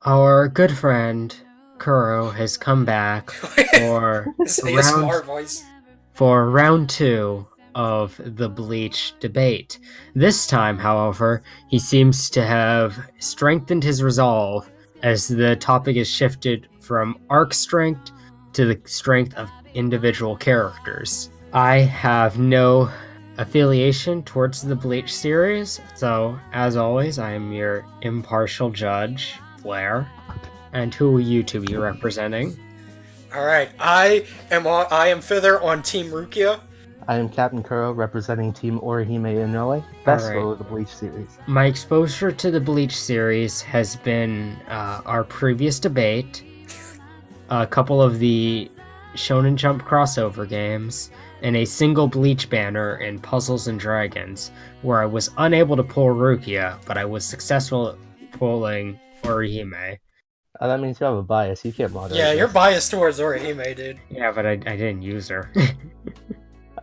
Our good friend Kuro has come back for His round ASMR voice. for round 2 of the Bleach debate. This time, however, he seems to have strengthened his resolve as the topic is shifted from arc strength to the strength of individual characters. I have no affiliation towards the Bleach series, so as always, I am your impartial judge, Flair. And who will you two be representing? All right, I am Fither on Team Rukia. I am Captain Kuro representing Team Orihime Inoue, best Alright. foe of the Bleach series. My exposure to the Bleach series has been our previous debate, a couple of the Shonen Jump crossover games, and a single Bleach banner in Puzzles and Dragons, where I was unable to pull Rukia, but I was successful at pulling Orihime. That means you have a bias. You can't moderate Yeah, you're this. biased towards Orihime, dude. Yeah, but I didn't use her.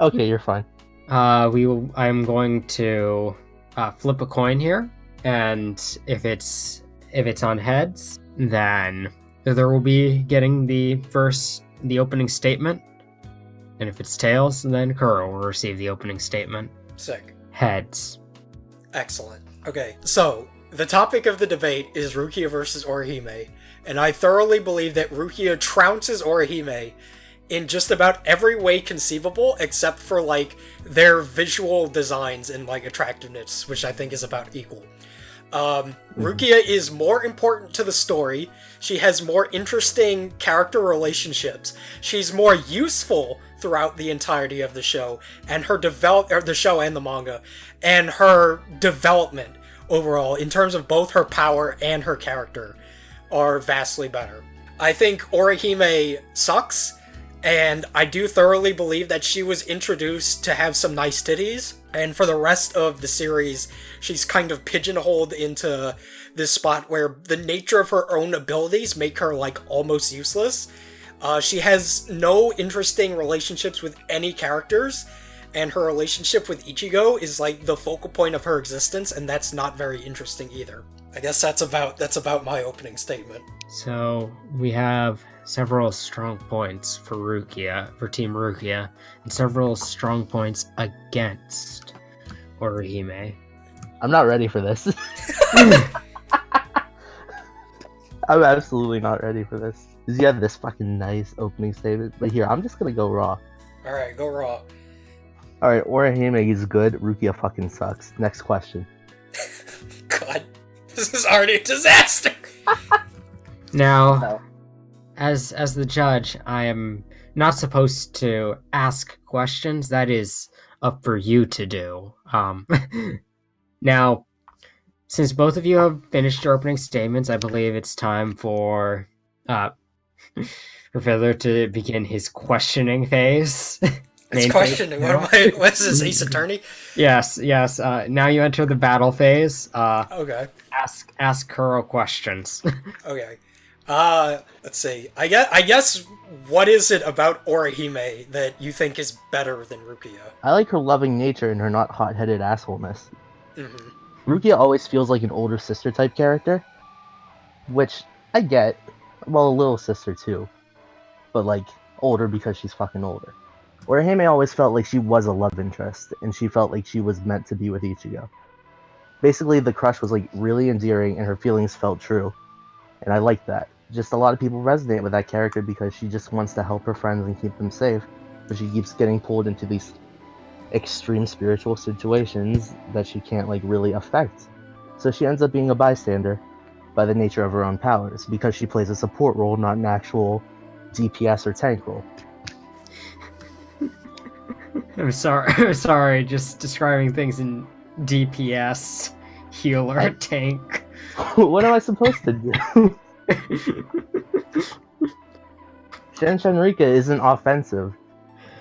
Okay, you're fine. I'm going to flip a coin here, and if it's on heads, then there will be getting the opening statement, and if it's tails, then Kuro will receive the opening statement. Sick. Heads. Excellent. Okay, so the topic of the debate is Rukia versus Orihime, and I thoroughly believe that Rukia trounces Orihime in just about every way conceivable, except for like their visual designs and like attractiveness, which I think is about equal. Rukia is more important to the story. She has more interesting character relationships. She's more useful throughout the entirety of the show, and the show and the manga, and her development overall in terms of both her power and her character are vastly better. I think Orihime sucks, and I do thoroughly believe that she was introduced to have some nice titties, and for the rest of the series, she's kind of pigeonholed into this spot where the nature of her own abilities make her, like, almost useless. She has no interesting relationships with any characters, and her relationship with Ichigo is, like, the focal point of her existence, and that's not very interesting either. I guess that's about my opening statement. So we have several strong points for Team Rukia, and several strong points against Orihime. I'm not ready for this. I'm absolutely not ready for this. Because you have this fucking nice opening statement. But here, I'm just gonna go raw. Alright, go raw. Alright, Orihime is good, Rukia fucking sucks. Next question. God, this is already a disaster! Now, No. as the judge, I am not supposed to ask questions. That is up for you to do. Now, since both of you have finished your opening statements, I believe it's time for Fither to begin his questioning phase. It's questioning. What is this, Ace Attorney? Yes. Now you enter the battle phase. Okay. Ask Kuro questions. Okay. Let's see. I guess what is it about Orihime that you think is better than Rukia? I like her loving nature and her not hot-headed assholeness. Mm-hmm. Rukia always feels like an older sister type character, which I get. Well, a little sister too, but like older because she's fucking older. Orihime always felt like she was a love interest, and she felt like she was meant to be with Ichigo. Basically, the crush was like really endearing, and her feelings felt true, and I liked that. Just a lot of people resonate with that character because she just wants to help her friends and keep them safe, but she keeps getting pulled into these extreme spiritual situations that she can't like really affect. So she ends up being a bystander by the nature of her own powers, because she plays a support role, not an actual DPS or tank role. I'm sorry, just describing things in DPS, healer, tank. What am I supposed to do? Shenrika isn't offensive.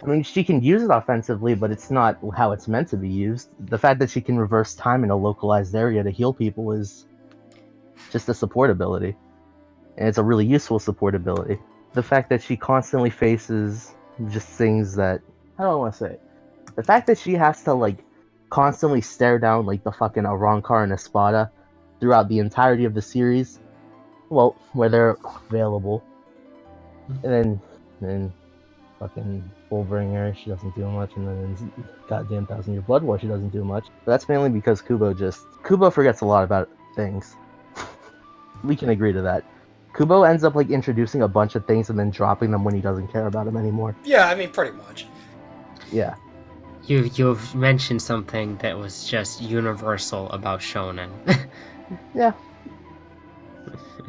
I mean, she can use it offensively, but it's not how it's meant to be used. The fact that she can reverse time in a localized area to heal people is just a support ability. And it's a really useful support ability. The fact that she constantly faces just things that... How do I want to say it? The fact that she has to, like, constantly stare down, like, the fucking Arrancar and Espada throughout the entirety of the series Well, where they're available. And then fucking Fullbringer, she doesn't do much, and then in goddamn 1,000-Year Blood War, she doesn't do much. But that's mainly because Kubo forgets a lot about things. We can agree to that. Kubo ends up like introducing a bunch of things and then dropping them when he doesn't care about them anymore. Yeah, I mean, pretty much. Yeah. You've mentioned something that was just universal about shonen. Yeah.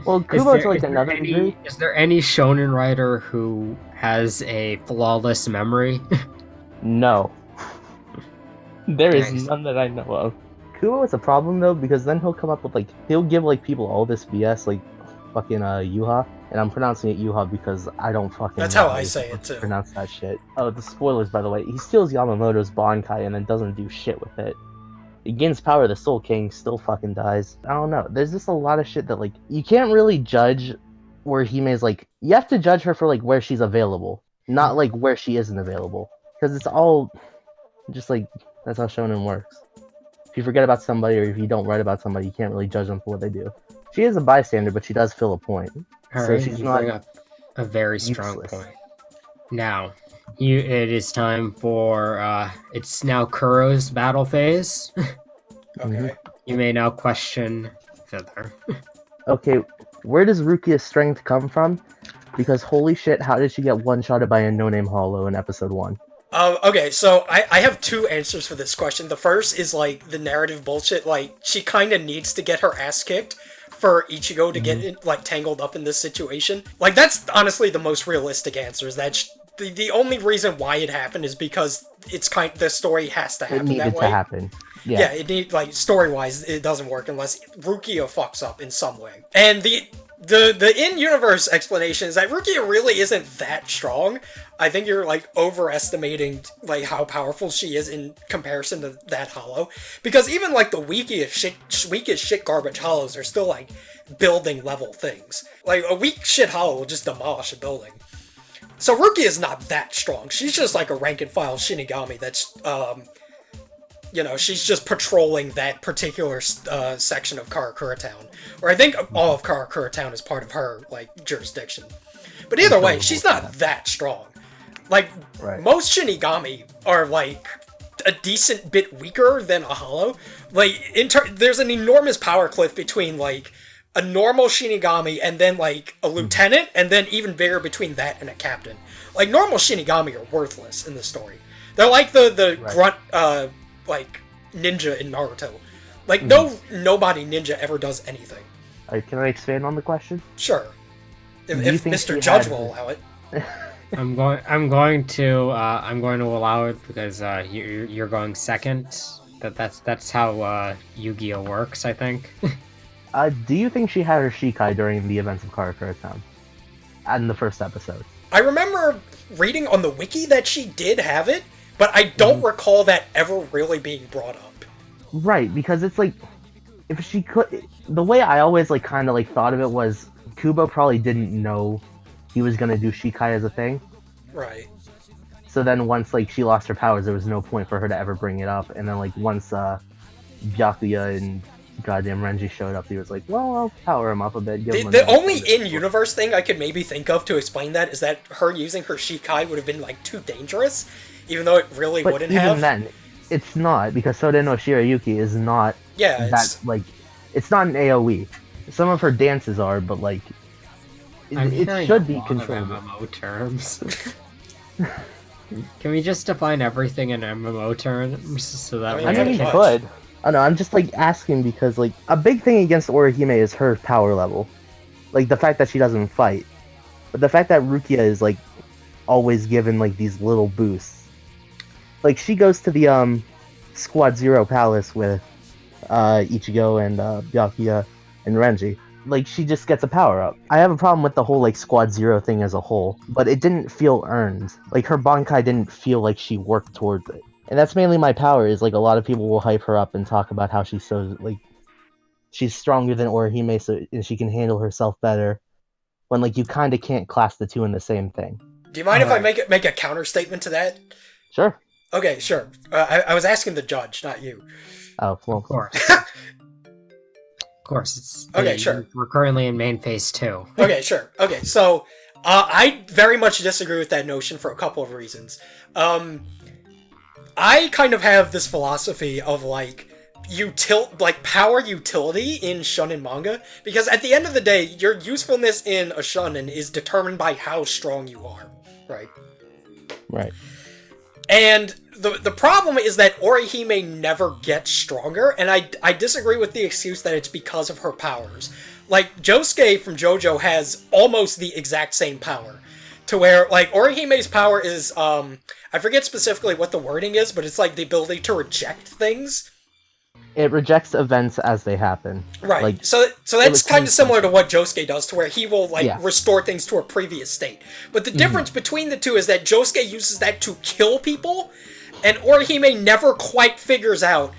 Well, Kubo to like another degree. Is there any shonen writer who has a flawless memory? No. There is Nice. none that I know of. Kubo is a problem though, because then he'll come up with like he'll give like people all this BS like fucking Yuha. And I'm pronouncing it Yuha because I don't fucking That's know how I say it too. pronounce that shit. Oh, the spoilers by the way. He steals Yamamoto's Bankai and then doesn't do shit with it. He gains power, the Soul King still fucking dies. I don't know. There's just a lot of shit that like you can't really judge where Hime's like you have to judge her for like where she's available, not like where she isn't available. Because it's all just like that's how shonen works. If you forget about somebody or if you don't write about somebody, you can't really judge them for what they do. She is a bystander, but she does fill a point. All So right, she's you not bring up a very strong useless. point. Now, it is time for it's now Kuro's battle phase. Okay. You may now question Fither. Okay, where does Rukia's strength come from? Because holy shit, how did she get one-shotted by a no-name hollow in episode 1? Okay, so I have two answers for this question. The first is, like, the narrative bullshit. Like, she kind of needs to get her ass kicked for Ichigo to get, like, tangled up in this situation. Like, that's honestly the most realistic answer, is that the only reason why it happened is because the story has to happen that way. It needed to happen. Yeah, it need like story-wise, it doesn't work unless Rukia fucks up in some way. And the in-universe explanation is that Rukia really isn't that strong. I think you're like overestimating like how powerful she is in comparison to that hollow. Because even like the weakest shit garbage hollows are still like building level things. Like a weak shit hollow will just demolish a building. So Rukia is not that strong. She's just like a rank and file Shinigami that's you know, she's just patrolling that particular section of Karakura Town. Or I think all of Karakura Town is part of her, like, jurisdiction. But either way, she's not that strong. Like, most Shinigami are, like, a decent bit weaker than a hollow. Like, there's an enormous power cliff between, like, a normal Shinigami and then, like, a lieutenant, and then even bigger between that and a captain. Like, normal Shinigami are worthless in this story. They're like the grunt, like, ninja in Naruto. Like, nobody ninja ever does anything. Can I expand on the question? Sure. If Mr. Judge will allow it. I'm going to allow it because you're going second. That's how Yu-Gi-Oh works, I think. Do you think she had her Shikai during the events of Karakura Town? In the first episode? I remember reading on the wiki that she did have it, but I don't recall that ever really being brought up. Right, because it's like, if she could, the way I always like kind of like thought of it was, Kubo probably didn't know he was gonna do Shikai as a thing. Right. So then once like she lost her powers, there was no point for her to ever bring it up. And then like once Byakuya and goddamn Renji showed up, he was like, well, I'll power him up a bit. The only in-universe thing I could maybe think of to explain that is that her using her Shikai would have been like too dangerous. Even though it really wouldn't have. Even then, it's not, because Soden no Shirayuki is not like, it's not an AoE. Some of her dances are, but like, it should be controlled. MMO terms. Can we just define everything in MMO terms so that I mean, you could. I know, I'm just like asking because like, a big thing against Orihime is her power level. Like, the fact that she doesn't fight. But the fact that Rukia is like, always given like these little boosts. Like, she goes to the Squad Zero Palace with Ichigo and Byakuya and Renji. Like, she just gets a power-up. I have a problem with the whole, like, Squad Zero thing as a whole, but it didn't feel earned. Like, her Bankai didn't feel like she worked towards it. And that's mainly my power, is, like, a lot of people will hype her up and talk about how she's so, like, she's stronger than Orihime, and she can handle herself better, when, like, you kind of can't class the two in the same thing. Do you mind if I make a counter statement to that? Sure. Okay, sure. I was asking the judge, not you. Oh, well. Of course. course, it's Okay, sure. we're currently in main phase 2. Okay, sure. Okay, so I very much disagree with that notion for a couple of reasons. I kind of have this philosophy of like power utility in shonen manga, because at the end of the day, your usefulness in a shonen is determined by how strong you are, right? Right. And the problem is that Orihime never gets stronger, and I disagree with the excuse that it's because of her powers. Like, Josuke from JoJo has almost the exact same power. To where, like, Orihime's power is, I forget specifically what the wording is, but it's like the ability to reject things. It rejects events as they happen. Right. Like, so that's kind of similar to special. what Josuke does, to where he will, like, Yeah. restore things to a previous state. But the difference between the two is that Josuke uses that to kill people, and Orihime never quite figures out,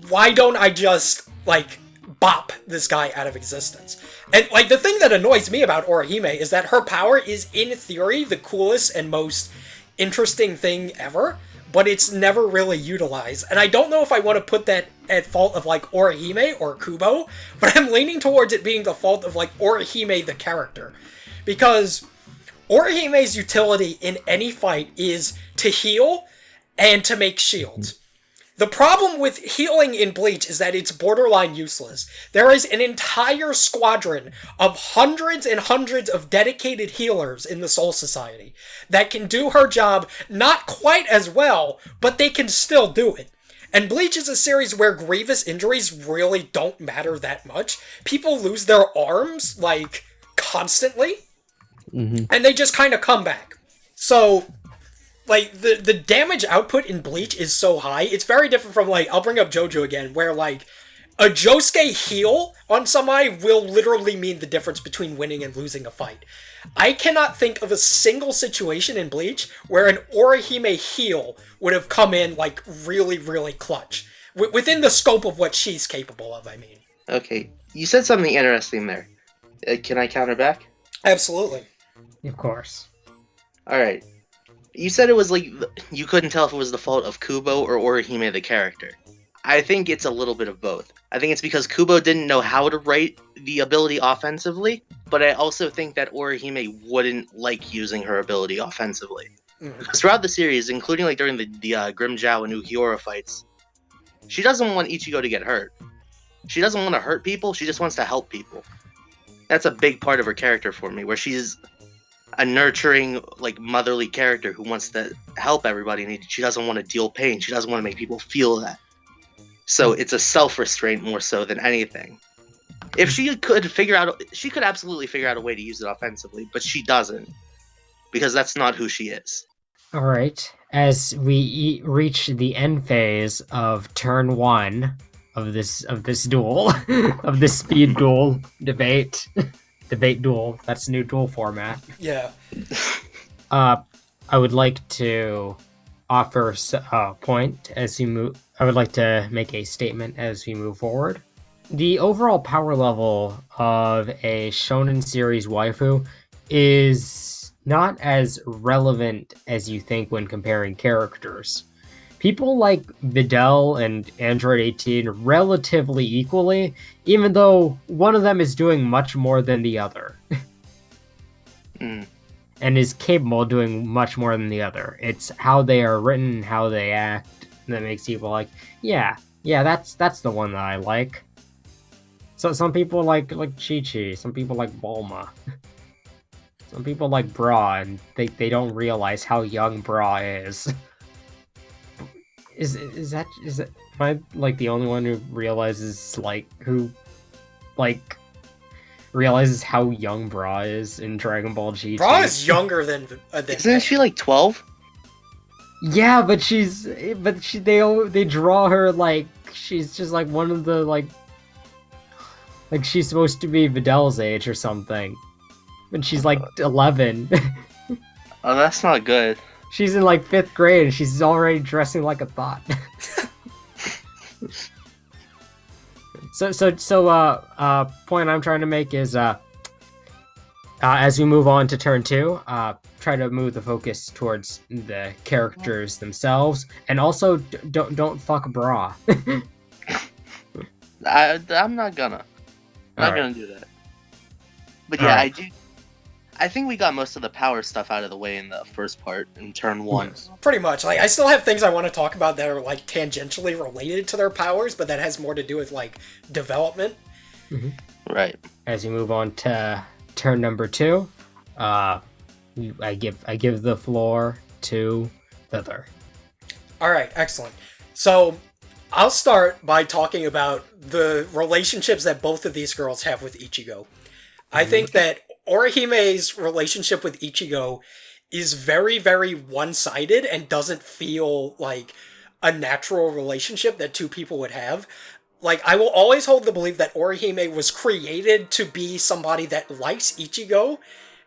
why don't I just, like, bop this guy out of existence? And, like, the thing that annoys me about Orihime is that her power is, in theory, the coolest and most interesting thing ever, but it's never really utilized. And I don't know if I want to put that at fault of, like, Orihime or Kubo, but I'm leaning towards it being the fault of, like, Orihime the character. Because Orihime's utility in any fight is to heal and to make shields. The problem with healing in Bleach is that it's borderline useless. There is an entire squadron of hundreds and hundreds of dedicated healers in the Soul Society that can do her job not quite as well, but they can still do it. And Bleach is a series where grievous injuries really don't matter that much. People lose their arms, like, constantly, and they just kind of come back. So, like, the damage output in Bleach is so high, it's very different from, like, I'll bring up JoJo again, where, like, a Josuke heal on somebody will literally mean the difference between winning and losing a fight. I cannot think of a single situation in Bleach where an Orihime heal would have come in, like, really, really clutch. Within the scope of what she's capable of, I mean. Okay, you said something interesting there. Can I counter back? Absolutely. Of course. Alright. You said it was like, you couldn't tell if it was the fault of Kubo or Orihime the character. I think it's a little bit of both. I think it's because Kubo didn't know how to write the ability offensively, but I also think that Orihime wouldn't like using her ability offensively. Because throughout the series, including like during the Grimmjow and Ukiura fights, she doesn't want Ichigo to get hurt. She doesn't want to hurt people, she just wants to help people. That's a big part of her character for me, where she's a nurturing, like, motherly character who wants to help everybody, and she doesn't want to deal pain. She doesn't want to make people feel that. So it's a self-restraint more so than anything. If she could absolutely figure out a way to use it offensively, but she doesn't, because that's not who she is. All right. As we reach the end phase of turn 1 of this duel, of this speed duel debate. Debate duel. That's a new duel format. Yeah. I would like to offer a point as you move. I would like to make a statement as we move forward. The overall power level of a shonen series waifu is not as relevant as you think when comparing characters. People like Videl and Android 18 relatively equally, even though one of them is doing much more than the other. And is capable of doing much more than the other. It's how they are written, how they act, that makes people like, yeah, that's the one that I like. So some people like Chi-Chi, some people like Bulma. Some people like Bra, and they don't realize how young Bra is. Is that am I like the only one who realizes realizes how young Bra is in Dragon Ball GT? Bra is younger than Isn't she like 12? Yeah, but they draw her like she's just like one of the like she's supposed to be Videl's age or something. But she's like 11. Oh, that's not good. She's in like 5th grade and she's already dressing like a thought. So point I'm trying to make is as we move on to turn 2, try to move the focus towards the characters themselves, and also don't fuck Bra. I'm not gonna. I'm not All right. gonna do that. But All yeah, right. I think we got most of the power stuff out of the way in the first part, in turn 1. Yes. Pretty much. Like, I still have things I want to talk about that are like tangentially related to their powers, but that has more to do with like development. Right. As you move on to turn number 2, I give the floor to Fither. All right, excellent. So I'll start by talking about the relationships that both of these girls have with Ichigo. I think that Orihime's relationship with Ichigo is very, very one-sided and doesn't feel like a natural relationship that two people would have. Like, I will always hold the belief that Orihime was created to be somebody that likes Ichigo,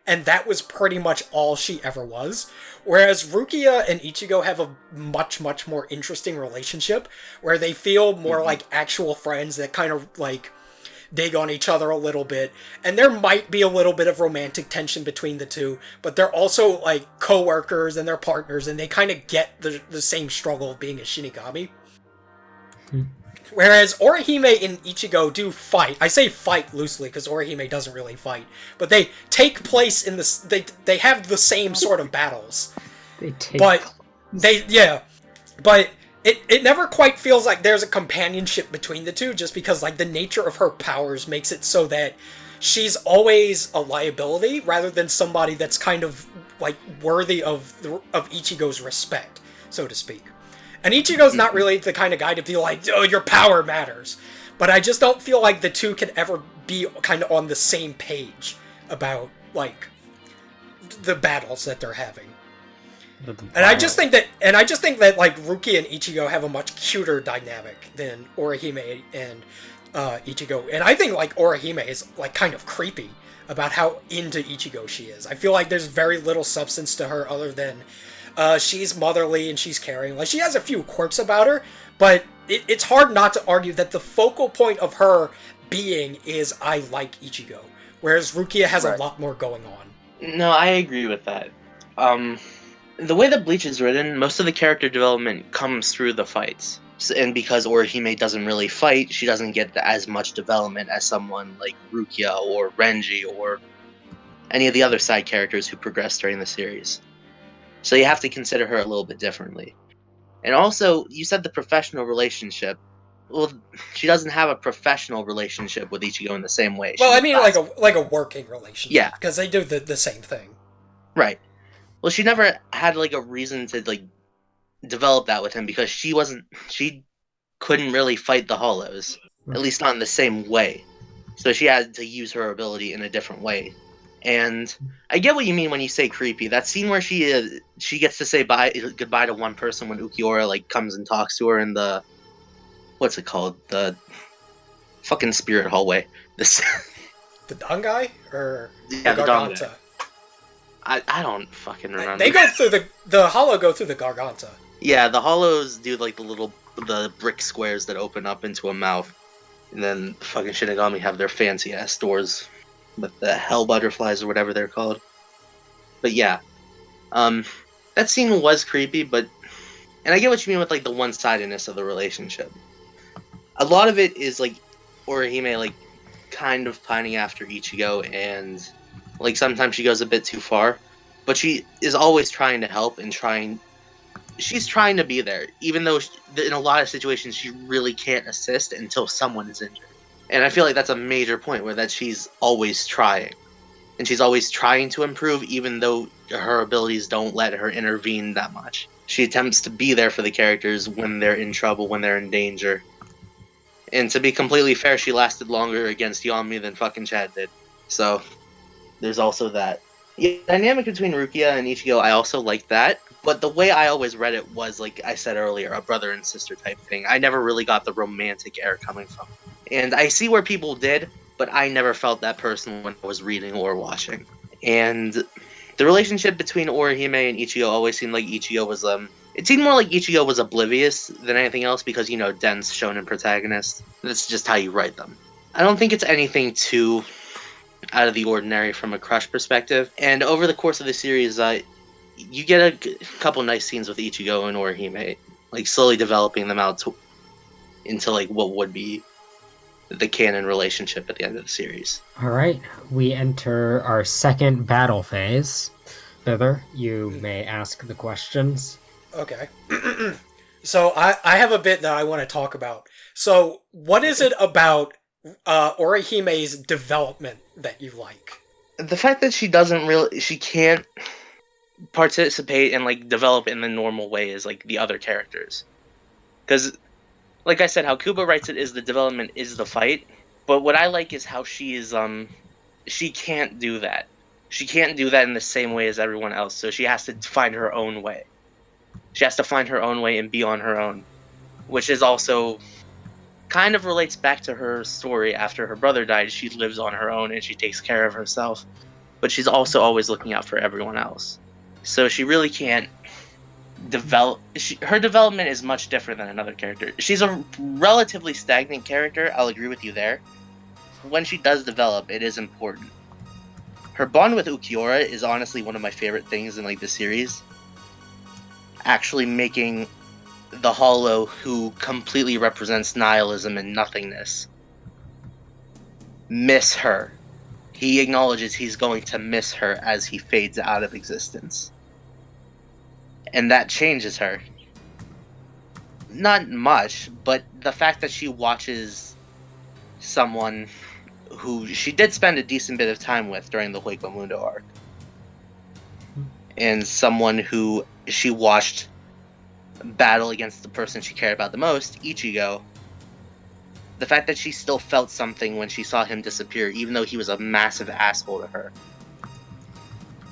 and that was pretty much all she ever was. Whereas Rukia and Ichigo have a much, much more interesting relationship, where they feel more like actual friends that kind of, like, dig on each other a little bit, and there might be a little bit of romantic tension between the two, but they're also like co-workers and they're partners, and they kind of get the same struggle of being a Shinigami. Whereas Orihime and Ichigo do fight. I say fight loosely because Orihime doesn't really fight, but they take place in this. They have the same sort of battles, They take. but but it never quite feels like there's a companionship between the two, just because like the nature of her powers makes it so that she's always a liability rather than somebody that's kind of like worthy of Ichigo's respect, so to speak. And Ichigo's not really the kind of guy to be like, oh, your power matters. But I just don't feel like the two can ever be kind of on the same page about like the battles that they're having. And I just think that like Rukia and Ichigo have a much cuter dynamic than Orihime and Ichigo. And I think like Orihime is like kind of creepy about how into Ichigo she is. I feel like there's very little substance to her other than she's motherly and she's caring. Like, she has a few quirks about her, but it's hard not to argue that the focal point of her being is I like Ichigo, whereas Rukia has a lot more going on. No, I agree with that. The way that Bleach is written, most of the character development comes through the fights. And because Orihime doesn't really fight, she doesn't get as much development as someone like Rukia or Renji or any of the other side characters who progress during the series. So you have to consider her a little bit differently. And also, you said the professional relationship. Well, she doesn't have a professional relationship with Ichigo in the same way. Well, I mean, like a working relationship. Yeah, because they do the same thing. Right. Well, she never had like a reason to like develop that with him because she couldn't really fight the Hollows, at least not in the same way. So she had to use her ability in a different way. And I get what you mean when you say creepy. That scene where she gets to say goodbye to one person when Ukiura like comes and talks to her in the what's it called, the fucking spirit hallway. This the Dangai or yeah, the Garganta. I don't fucking remember. They go through the Hollow go through the Garganta. Yeah, the Hollows do like the brick squares that open up into a mouth, and then fucking Shinigami have their fancy ass doors with the hell butterflies or whatever they're called. But yeah, that scene was creepy, and I get what you mean with like the one-sidedness of the relationship. A lot of it is like Orihime like kind of pining after Ichigo, and like sometimes she goes a bit too far, but she is always trying to help and she's trying to be there, even though in a lot of situations she really can't assist until someone is injured. And I feel like that's a major point where that she's always trying. And she's always trying to improve even though her abilities don't let her intervene that much. She attempts to be there for the characters when they're in trouble, when they're in danger. And to be completely fair, she lasted longer against Yami than fucking Chad did. So, there's also that. Yeah, the dynamic between Rukia and Ichigo, I also like that. But the way I always read it was, like I said earlier, a brother and sister type thing. I never really got the romantic air coming from it. And I see where people did, but I never felt that person when I was reading or watching. And the relationship between Orihime and Ichigo always seemed like Ichigo was, it seemed more like Ichigo was oblivious than anything else because, you know, dense shonen protagonist. That's just how you write them. I don't think it's anything too out of the ordinary from a crush perspective. And over the course of the series, you get a couple nice scenes with Ichigo and Orihime, like slowly developing them out into like what would be the canon relationship at the end of the series. All right, we enter our second battle phase. Fither, you may ask the questions. Okay. So I have a bit that I want to talk about. So what is it about Orihime's development that you like? The fact that she can't participate and like develop in the normal way as like the other characters. Because, like I said, how Kubo writes it is the development is the fight. But what I like is how she can't do that. She can't do that in the same way as everyone else. So she has to find her own way. She has to find her own way and be on her own, which is also kind of relates back to her story after her brother died. She lives on her own and she takes care of herself, but she's also always looking out for everyone else. So she really can't develop. Her development is much different than another character. She's a relatively stagnant character. I'll agree with you there. When she does develop, it is important. Her bond with Ukiura is honestly one of my favorite things in like the series. Actually making the Hollow, who completely represents nihilism and nothingness, miss her. He acknowledges he's going to miss her as he fades out of existence. And that changes her. Not much, but the fact that she watches someone who she did spend a decent bit of time with during the Hueco Mundo arc, and someone who she watched battle against the person she cared about the most, Ichigo, the fact that she still felt something when she saw him disappear, even though he was a massive asshole to her,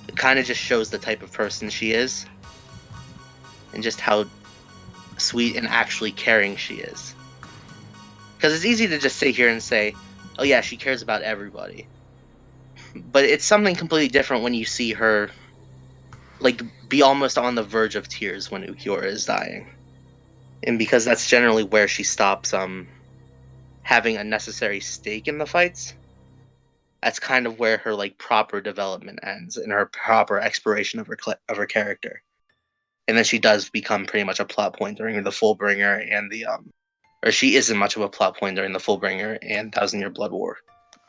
it kind of just shows the type of person she is, and just how sweet and actually caring she is. Because it's easy to just sit here and say, oh yeah, she cares about everybody. But it's something completely different when you see her like be almost on the verge of tears when Ukiura is dying. And because that's generally where she stops having a necessary stake in the fights, that's kind of where her like proper development ends and her proper exploration of her character. And then she does become pretty much a plot point during the Fullbringer and the or she isn't much of a plot point during the Fullbringer and Thousand Year Blood War.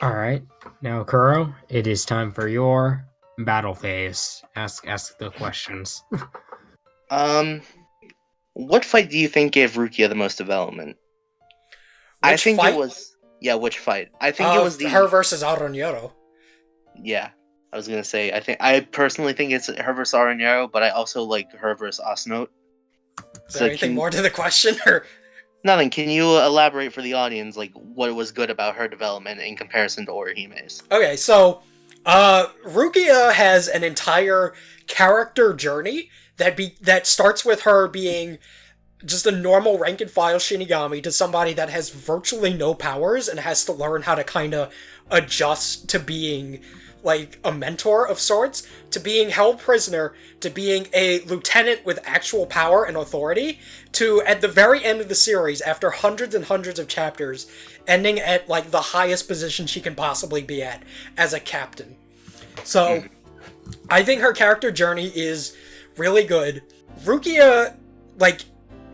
All right, now Kuro, it is time for your battle phase. Ask the questions. What fight do you think gave Rukia the most development? I think fight? it was which fight? I think it was her versus Aronero. Yeah, I was gonna say I personally think it's her versus Aronero, but I also like her versus Osnote. Is there anything more to the question, or nothing? Can you elaborate for the audience, like what was good about her development in comparison to Orihime's? Okay, so Rukia has an entire character journey that starts with her being just a normal rank and file Shinigami to somebody that has virtually no powers and has to learn how to kind of adjust to being like a mentor of sorts, to being held prisoner, to being a lieutenant with actual power and authority, to at the very end of the series, after hundreds and hundreds of chapters, ending at like the highest position she can possibly be at as a captain. So I think her character journey is really good. Rukia, like,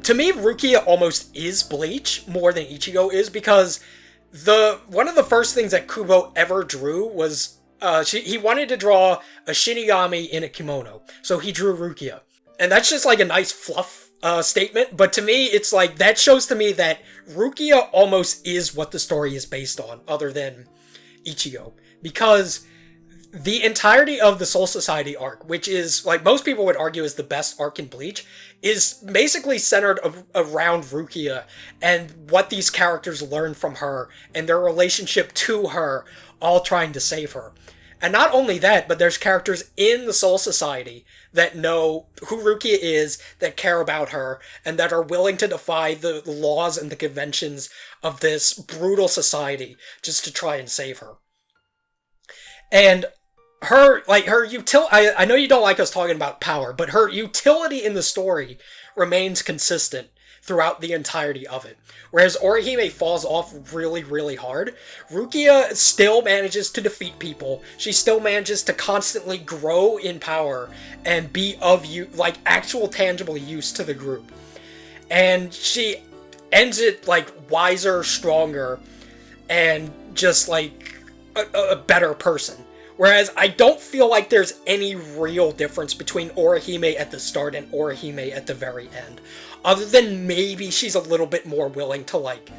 to me, Rukia almost is Bleach more than Ichigo is, because one of the first things that Kubo ever drew was he wanted to draw a Shinigami in a kimono, so he drew Rukia. And that's just like a nice fluff statement, but to me, it's like, that shows to me that Rukia almost is what the story is based on, other than Ichigo. Because the entirety of the Soul Society arc, which is, like most people would argue, is the best arc in Bleach, is basically centered around Rukia and what these characters learn from her and their relationship to her, all trying to save her. And not only that, but there's characters in the Soul Society that know who Rukia is, that care about her, and that are willing to defy the laws and the conventions of this brutal society just to try and save her. And her utility, I know you don't like us talking about power, but her utility in the story remains consistent throughout the entirety of it. Whereas Orihime falls off really, really hard, Rukia still manages to defeat people. She still manages to constantly grow in power and be of actual tangible use to the group. And she ends it like wiser, stronger, and just like a better person. Whereas I don't feel like there's any real difference between Orihime at the start and Orihime at the very end. Other than maybe she's a little bit more willing to, like,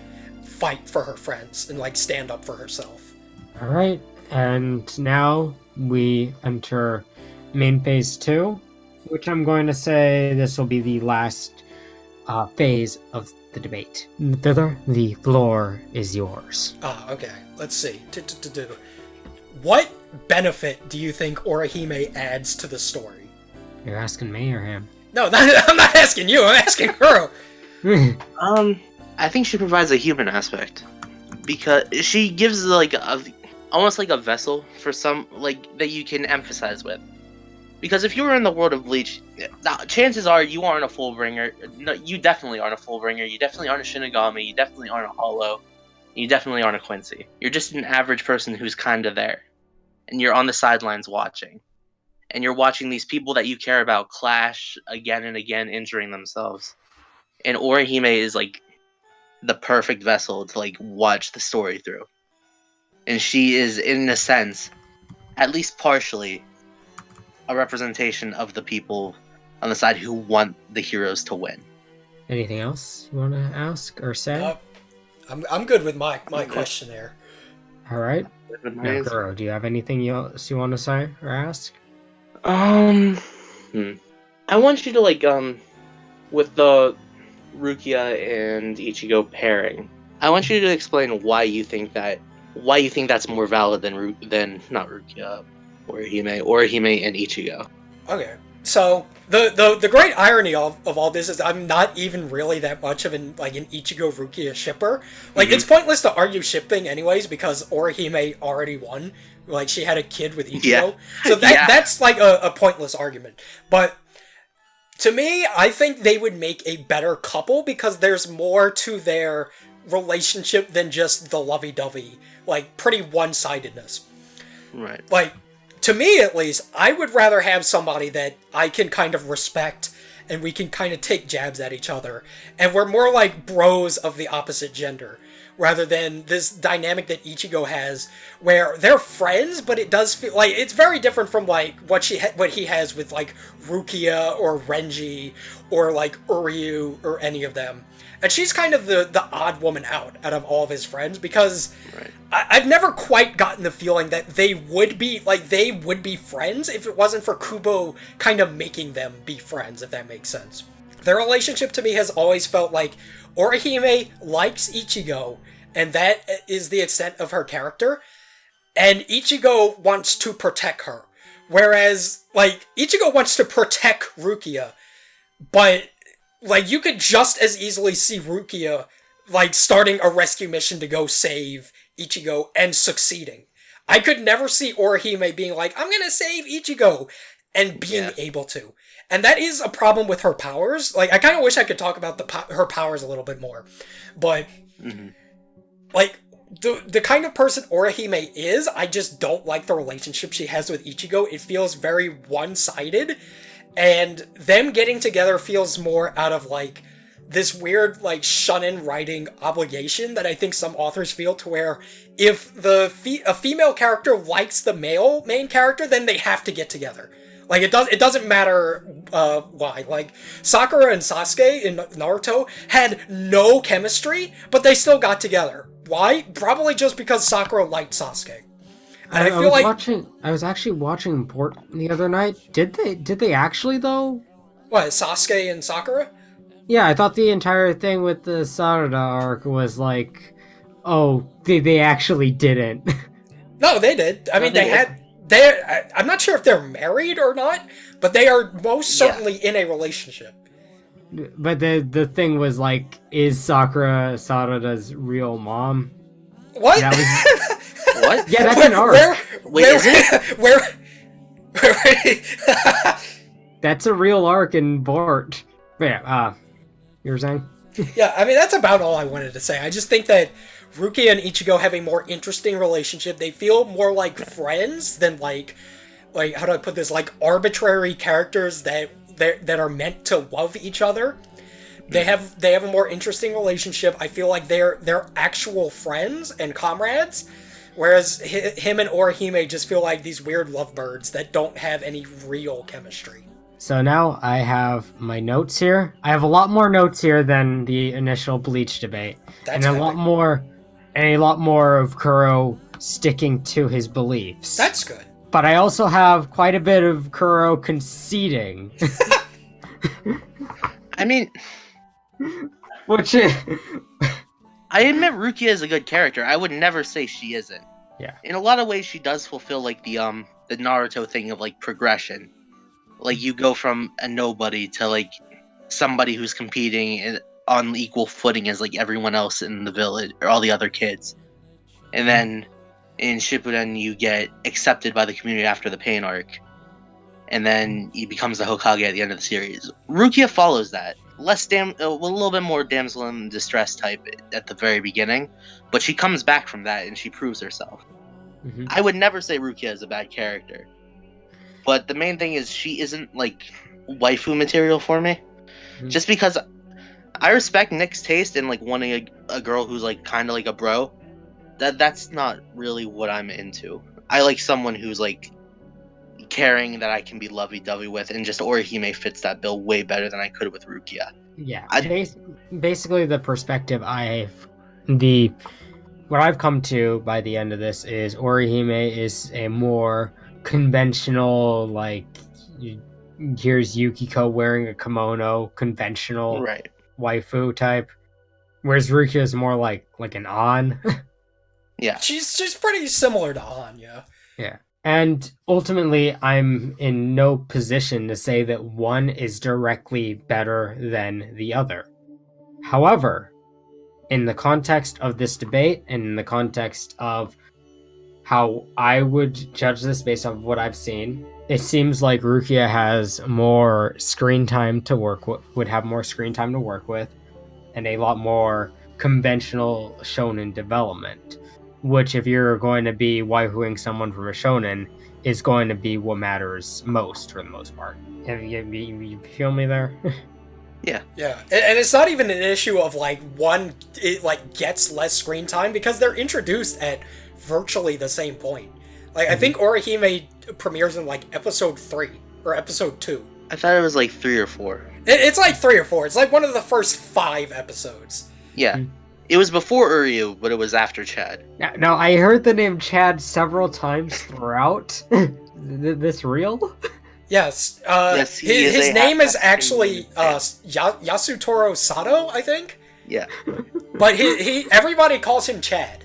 fight for her friends and, like, stand up for herself. Alright, and now we enter main phase 2, which I'm going to say this will be the last phase of the debate. Fither, the floor is yours. Okay. Let's see. What benefit do you think Orihime adds to the story? You're asking me or him? No, I'm not asking you. I'm asking Kuro. I think she provides a human aspect because she gives like almost like a vessel for some like that you can emphasize with. Because if you were in the world of Bleach, chances are you aren't a Fullbringer. No, you definitely aren't a Fullbringer. You definitely aren't a Shinigami. You definitely aren't a Hollow. You definitely aren't a Quincy. You're just an average person who's kind of there, and you're on the sidelines watching. And you're watching these people that you care about clash again and again, injuring themselves. And Orihime is like the perfect vessel to like watch the story through. And she is, in a sense, at least partially, a representation of the people on the side who want the heroes to win. Anything else you want to ask or say? I'm good with my question there. All right. Now, Kuro, do you have anything else you want to say or ask? I want you to like with the Rukia and Ichigo pairing. I want you to explain why you think that's more valid than not Rukia, Orihime and Ichigo. Okay. So the great irony of all this is I'm not even really that much of an Ichigo Rukia shipper. Like it's pointless to argue shipping anyways because Orihime already won. Like she had a kid with Ichigo. Yeah. So that's like a pointless argument. But to me, I think they would make a better couple because there's more to their relationship than just the lovey-dovey, like pretty one-sidedness. Right. Like to me, at least, I would rather have somebody that I can kind of respect and we can kind of take jabs at each other. And we're more like bros of the opposite gender, rather than this dynamic that Ichigo has, where they're friends, but it does feel like it's very different from like what he has with like Rukia or Renji or like Uryu or any of them. And she's kind of the odd woman out of all of his friends because Right. I've never quite gotten the feeling that they would be friends if it wasn't for Kubo kind of making them be friends, if that makes sense. Their relationship to me has always felt like Orihime likes Ichigo, and that is the extent of her character, and Ichigo wants to protect her. Whereas, like, Ichigo wants to protect Rukia, but like, you could just as easily see Rukia, like, starting a rescue mission to go save Ichigo and succeeding. I could never see Orihime being like, I'm gonna save Ichigo, and being able to. And that is a problem with her powers. Like, I kind of wish I could talk about her powers a little bit more. But, like, the kind of person Orihime is, I just don't like the relationship she has with Ichigo. It feels very one-sided. And them getting together feels more out of, like, this weird, like, shonen writing obligation that I think some authors feel to where if a female character likes the male main character, then they have to get together. Like, it doesn't matter why. Like, Sakura and Sasuke in Naruto had no chemistry, but they still got together. Why? Probably just because Sakura liked Sasuke. And I was actually watching Bount the other night. Did they actually though? What, Sasuke and Sakura? Yeah, I thought the entire thing with the Sarada arc was like, oh, they actually didn't. No, they did. I mean, I'm not sure if they're married or not, but they are most certainly in a relationship. But the thing was like, is Sakura Sarada's real mom? What? That was... What? Yeah, that's an arc. That's a real arc in Bount. Yeah, you were saying? Yeah, I mean, that's about all I wanted to say. I just think that Rukia and Ichigo have a more interesting relationship. They feel more like friends than like how do I put this? Like arbitrary characters that are meant to love each other. They have a more interesting relationship. I feel like they're actual friends and comrades, whereas him and Orihime just feel like these weird lovebirds that don't have any real chemistry. So now I have my notes here. I have a lot more notes here than the initial Bleach debate, That's and a lot more of Kuro sticking to his beliefs. That's good. But I also have quite a bit of Kuro conceding. I mean, Which I admit Rukia is a good character. I would never say she isn't. Yeah. In a lot of ways, she does fulfill like the Naruto thing of like progression. Like you go from a nobody to like somebody who's competing on equal footing as like everyone else in the village or all the other kids, and then in Shippuden you get accepted by the community after the pain arc, and then he becomes the Hokage at the end of the series. Rukia follows that. A little bit more damsel in distress type at the very beginning, but she comes back from that and she proves herself. Mhm. I would never say Rukia is a bad character, but the main thing is she isn't like waifu material for me. Mhm. Just because I respect Nick's taste in like wanting a girl who's like kind of like a bro. That's not really what I'm into. I like someone who's like caring that I can be lovey-dovey with, and just Orihime fits that bill way better than I could with Rukia. Yeah, I- basically the perspective what I've come to by the end of this is Orihime is a more conventional, like, here's Yukiko wearing a kimono, conventional Right. waifu type, whereas Rukia is more like an on. Yeah. She's pretty similar to Anya. Yeah. And ultimately, I'm in no position to say that one is directly better than the other. However, in the context of this debate and in the context of how I would judge this based off of what I've seen, it seems like Rukia has more screen time to work with, would have more screen time to work with, and a lot more conventional shonen development. Which, if you're going to be waifuing someone from a shonen, is going to be what matters most for the most part. You feel me there? Yeah. Yeah, and it's not even an issue of like one like gets less screen time because they're introduced at virtually the same point. Like I think Orihime premieres in like episode 3 or episode 2. I thought it was like 3 or 4. It's like 3 or 4. It's like one of the first 5 episodes. Yeah. It was before Uryu, but it was after Chad. Now, I heard the name Chad several times throughout. This real? Yes. Yes, he is his a name is half-Mexican actually Yasutoro Sato, I think. Yeah. But he everybody calls him Chad.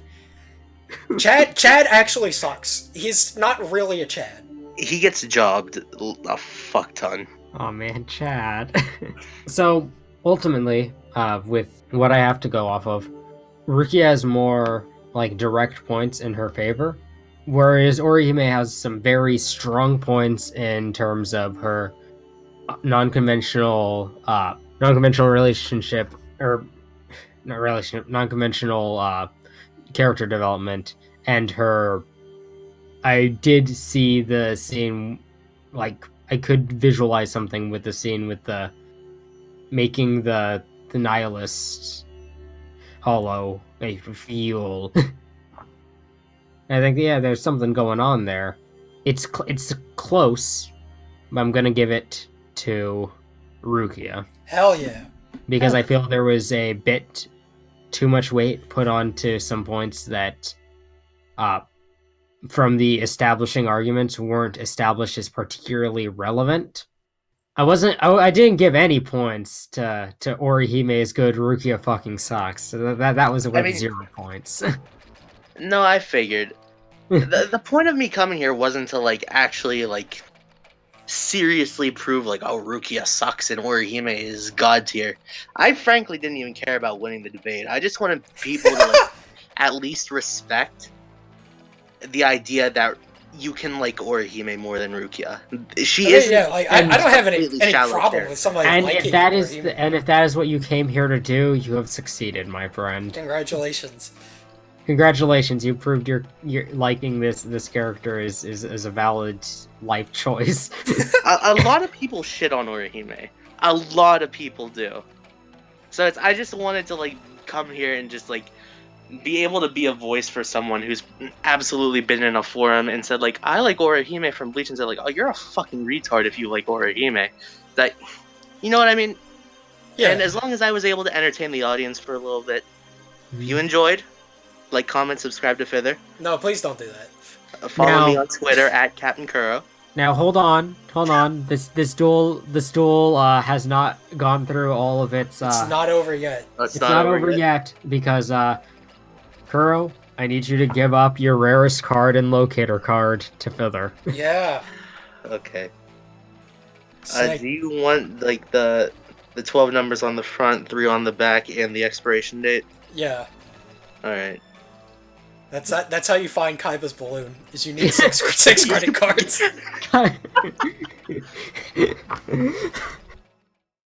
Chad actually sucks. He's not really a Chad. He gets jobbed a fuck ton. Oh man, Chad. So, ultimately, with what I have to go off of, Rukia has more like direct points in her favor, whereas Orihime has some very strong points in terms of her non-conventional relationship, or not relationship, non-conventional character development, and her. I did see the scene, like I could visualize something with the scene with the making the nihilist hollow make you feel. I think there's something going on there. It's close, but I'm gonna give it to Rukia Hell yeah. because I feel there was a bit too much weight put onto some points that, from the establishing arguments, weren't established as particularly relevant. I didn't give any points to Orihime's good, Rukia fucking sucks. So that was with 0 points. No, I figured. The point of me coming here wasn't to like actually like seriously prove like, oh, Rukia sucks and Orihime is god tier. I frankly didn't even care about winning the debate. I just wanted people to like at least respect the idea that you can like Orihime more than Rukia. She is. Yeah, like I don't have any problem character. with somebody And liking if that is Orihime. and if that is what you came here to do, you have succeeded, my friend. Congratulations. Congratulations, you proved your liking this character is a valid life choice. A lot of people shit on Orihime. A lot of people do. So I just wanted to like come here and just like be able to be a voice for someone who's absolutely been in a forum and said like I like Orihime from Bleach, and said like, oh, you're a fucking retard if you like Orihime. That, you know what I mean? Yeah. And as long as I was able to entertain the audience for a little bit, if you enjoyed, like, comment, subscribe to Fither. No, please don't do that. Follow me Now- on Twitter at Captain Kuro. Now hold on. This duel has not gone through all of its. It's not over yet. Oh, It's not over yet because Kuro, I need you to give up your rarest card and locator card to Fither. Yeah. Okay. Snake. Do you want like the 12 numbers on the front, 3 on the back, and the expiration date? Yeah. All right. That's how you find Kaiba's balloon. Is you need six credit cards.